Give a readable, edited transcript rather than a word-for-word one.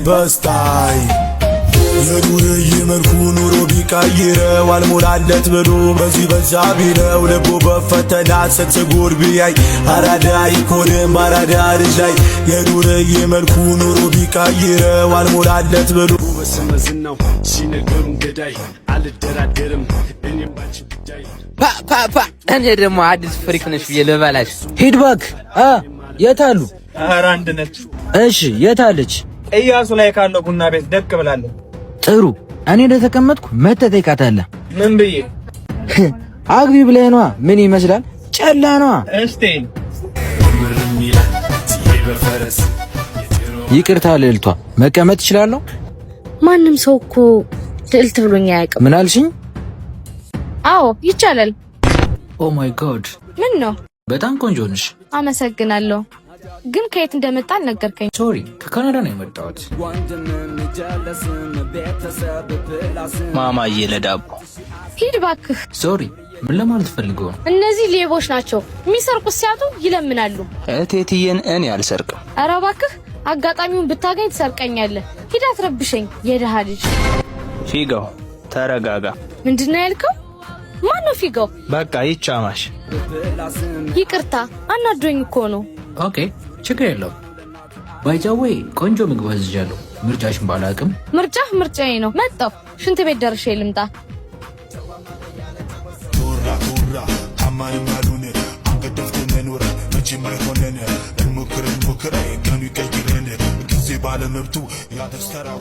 በስታይ የዱርዬ መልኩ ኑሮ ቢቀይረው አልሞላለት ብሎ በዚህ በዛ ቢለው ልቡ በፈተና ሰግሰጎር ቢያይ አራዳ ይኮንም ባራዳ ልጅ ላይ የዱርዬ መልኩ ኑሮ ቢቀይረው አልሞላለት ብሎ በስመዝናው ሲነገሩ ገዳይ አልደራደርም እኔም ባንቺ ጉዳይ ፓ እኔ ደግሞ አዲስ ፍሪክ ነሽ ብዬ ልበላሽ። ሂድ እባክህ። የት አሉ? ኧረ አንድ ነች። እሺ የት አለች? እያሱ ላይ ካለው ቡና ቤት ደቅ ብላለች። ጥሩ እኔ እንደተቀመጥኩ መተህ ጠይቃታለህ። ምን ብዬ? አግቢ ብለህ ነዋ። ምን ይመስላል? ጨላ ነዋ። እስቲ ይቅርታ ልዕልቷ፣ መቀመጥ እችላለሁ? ማንም ሰው እኮ ልዕልት ብሎኝ አያውቅም። ምን አልሽኝ? አዎ ይቻላል። ኦ ማይ ጋድ ምን ነው? በጣም ቆንጆ ነሽ። አመሰግናለሁ። ግን ከየት እንደመጣ አልነገርከኝ። ሶሪ ከካናዳ ነው የመጣሁት። ማማዬ ለዳቦ ሂድ እባክህ። ሶሪ ምን ለማለት ፈልገው ነው? እነዚህ ሌቦች ናቸው። የሚሰርቁት ሲያጡ ይለምናሉ። እቴትዬን እኔ አልሰርቅም። ኧረ እባክህ አጋጣሚውን ብታገኝ ትሰርቀኛለህ። ሂድ አትረብሸኝ የደሃ ልጅ። ፊጋው ተረጋጋ። ምንድነው ያልከው? ማን ነው ፊጋው? በቃ ይቻማሽ። ይቅርታ አናዶኝ እኮ ነው። ኦኬ ችግር የለውም። ባይዛዌ ቆንጆ ምግብ አዝዣለሁ። ምርጫሽን ባላቅም ምርጫህ ምርጫዬ ነው። መጣሁ። ሽንት ቤት ደርሼ ልምጣ። ቶራ ታማኝ ማሉን አንገደፍት መኖር መቼም አይሆነን። እንሞክር ገኑ ይቀይረን ጊዜ ባለመብቱ ያደስተራው